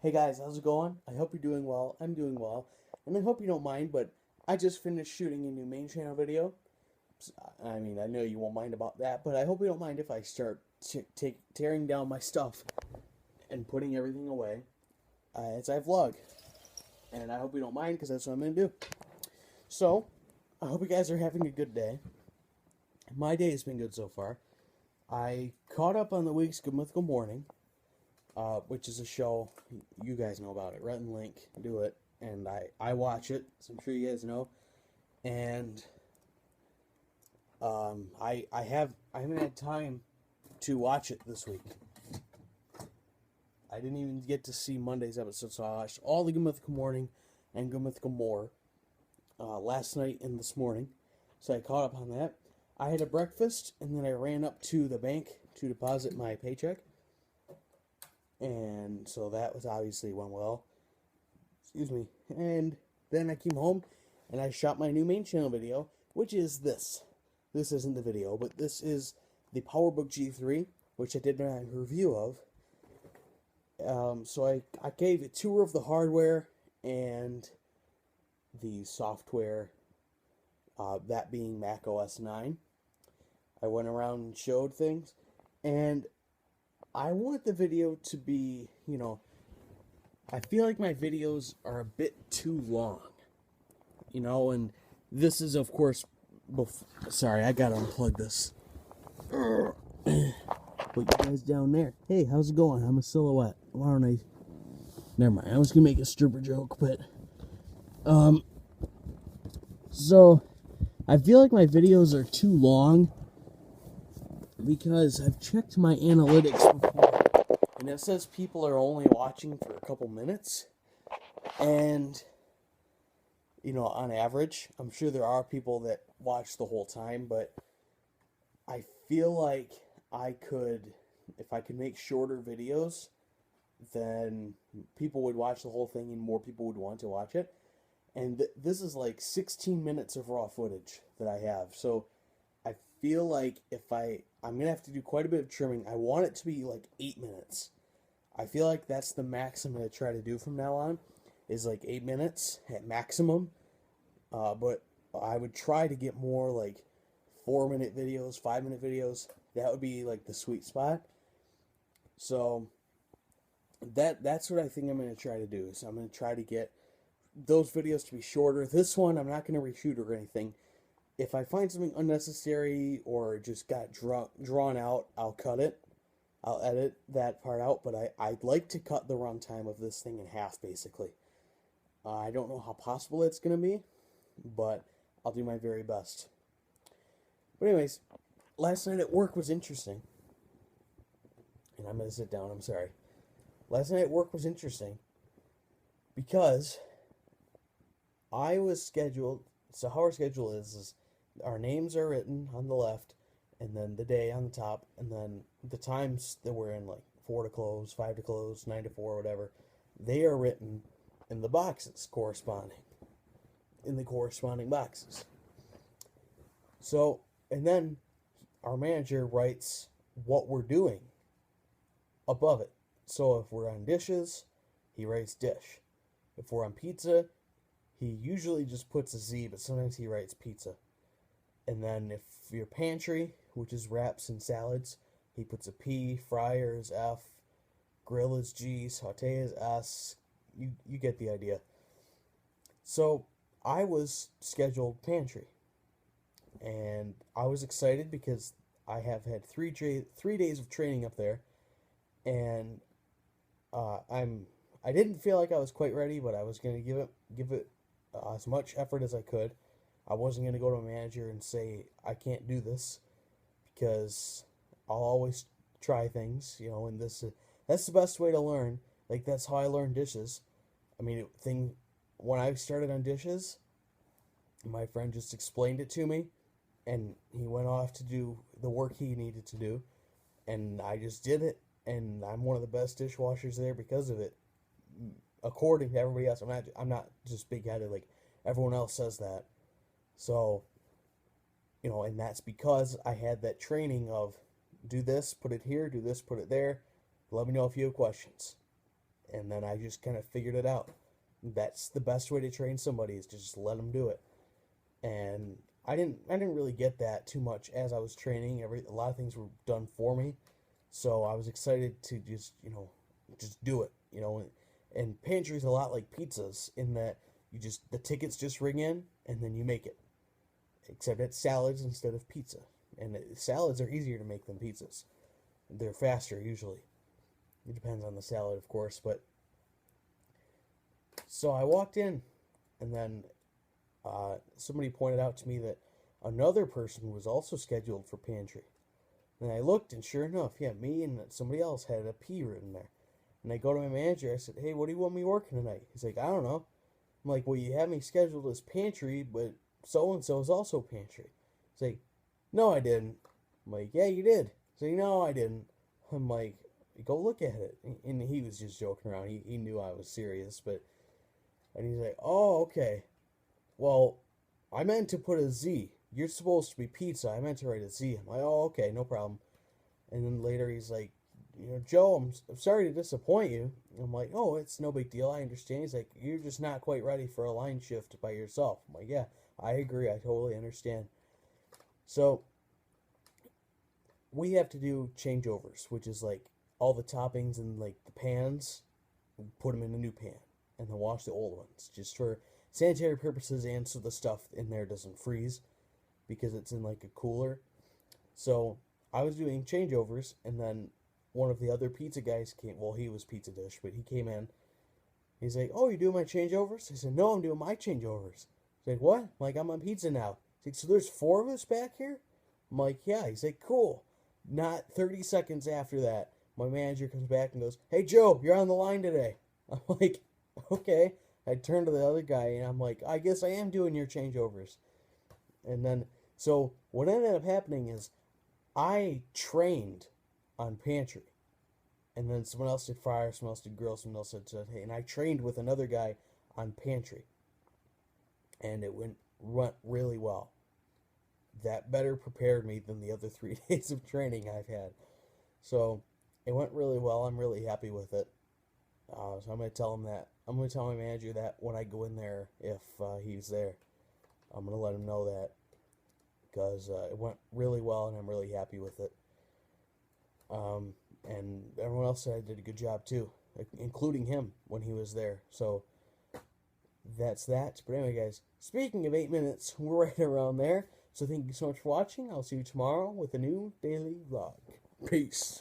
Hey guys, how's it going? I hope you're doing well. I'm doing well. And I hope you don't mind, but I just finished shooting a new main channel video. I mean, I know you won't mind about that, but I hope you don't mind if I start tearing down my stuff and putting everything away as I vlog. And I hope you don't mind because that's what I'm going to do. So, I hope you guys are having a good day. My day has been good so far. I caught up on the week's Good Mythical Morning, which is a show, you guys know about it. Rhett and Link do it, and I watch it, so I'm sure you guys know. And I haven't had time to watch it this week. I didn't even get to see Monday's episode, so I watched all the Good Mythical Morning and Good Mythical More last night and this morning. So I caught up on that. I had a breakfast, and then I ran up to the bank to deposit my paycheck. And so that was obviously went well. Excuse me. And then I came home and I shot my new main channel video, which is this. This isn't the video, but this is the PowerBook G3, which I did a review of. So I gave a tour of the hardware and the software, that being Mac OS 9. I went around and showed things, and I want the video to be, I feel like my videos are a bit too long, and this is, of course, sorry, I gotta unplug this. Put you guys down there. Hey, how's it going? I'm a silhouette. Why don't I? Never mind. I was gonna make a stripper joke, but so I feel like my videos are too long because I've checked my analytics before, and it says people are only watching for a couple minutes, and on average, I'm sure there are people that watch the whole time, but I feel like if I could make shorter videos, then people would watch the whole thing and more people would want to watch it. And this is like 16 minutes of raw footage that I have. So I feel like I'm going to have to do quite a bit of trimming. I want it to be like 8 minutes. I feel like that's the max I'm going to try to do from now on, is like 8 minutes at maximum. But I would try to get more like 4-minute videos, 5-minute videos. That would be like the sweet spot. So that's what I think I'm going to try to do. So I'm going to try to get those videos to be shorter. This one I'm not going to reshoot or anything. If I find something unnecessary or just got drawn out, I'll cut it. I'll edit that part out, but I'd like to cut the runtime of this thing in half, basically. I don't know how possible it's going to be, but I'll do my very best. But anyways, last night at work was interesting. And I'm going to sit down, I'm sorry. Last night at work was interesting because I was scheduled. So how our schedule is our names are written on the left, and then the day on the top, and then the times that we're in, like 4 to close, 5 to close, 9 to 4, whatever, they are written in the boxes corresponding, in the corresponding boxes. So, and then our manager writes what we're doing above it. So if we're on dishes, he writes dish. If we're on pizza, he usually just puts a Z, but sometimes he writes pizza. And then if you're pantry, which is wraps and salads, he puts a P, fryer is F, grill is G, saute is S. You get the idea. So I was scheduled pantry. And I was excited because I have had 3 days of training up there. And I didn't feel like I was quite ready, but I was going to give it as much effort as I could. I wasn't going to go to a manager and say I can't do this, because I'll always try things, and that's the best way to learn. Like, that's how I learned dishes. I mean, when I started on dishes, my friend just explained it to me, and he went off to do the work he needed to do, and I just did it, and I'm one of the best dishwashers there because of it, according to everybody else. I'm not just big-headed, like everyone else says that. So, and that's because I had that training of do this, put it here, do this, put it there. Let me know if you have questions. And then I just kind of figured it out. That's the best way to train somebody, is to just let them do it. And I didn't really get that too much as I was training. A lot of things were done for me, so I was excited to just just do it. And pantry's a lot like pizzas in that the tickets just ring in and then you make it. Except it's salads instead of pizza, and salads are easier to make than pizzas. They're faster usually. It depends on the salad, of course, but so I walked in, and then somebody pointed out to me that another person was also scheduled for pantry. And I looked, and sure enough, yeah, me and somebody else had a P written there. And I go to my manager, I said, "Hey, what do you want me working tonight?" He's like, "I don't know." I'm like, "Well, you have me scheduled as pantry, but so-and-so is also pantry." He's like, "No, I didn't." I'm like, "Yeah, you did." He's like, "No, I didn't." I'm like, "Go look at it." And he was just joking around. He knew I was serious, but... And he's like, "Oh, okay. Well, I meant to put a Z. You're supposed to be pizza. I meant to write a Z." I'm like, "Oh, okay, no problem." And then later he's like, "Joe, I'm sorry to disappoint you." I'm like, "Oh, it's no big deal. I understand." He's like, "You're just not quite ready for a line shift by yourself." I'm like, "Yeah, I agree. I totally understand." So we have to do changeovers, which is like all the toppings and like the pans, put them in a new pan, and then wash the old ones, just for sanitary purposes and so the stuff in there doesn't freeze because it's in like a cooler. So I was doing changeovers, and then one of the other pizza guys came. Well, he was pizza dish, but he came in. He's like, "Oh, you doing my changeovers?" I said, "No, I'm doing my changeovers." He's like, "What?" I'm like, "I'm on pizza now." He's like, "So there's four of us back here?" I'm like, "Yeah." He's like, "Cool." Not 30 seconds after that, my manager comes back and goes, "Hey, Joe, you're on the line today." I'm like, "Okay." I turn to the other guy and I'm like, "I guess I am doing your changeovers." And then, so what ended up happening is I trained on pantry. And then someone else did fryer, someone else did grill, someone else did hey, and I trained with another guy on pantry, and it went really well. That better prepared me than the other 3 days of training I've had. So it went really well. I'm really happy with it. So I'm gonna tell him that. I'm gonna tell my manager that when I go in there, if he's there, I'm gonna let him know that, because it went really well and I'm really happy with it. And everyone else said I did a good job too, including him when he was there. So that's that. But anyway, guys, speaking of 8 minutes, we're right around there. So thank you so much for watching. I'll see you tomorrow with a new daily vlog. Peace.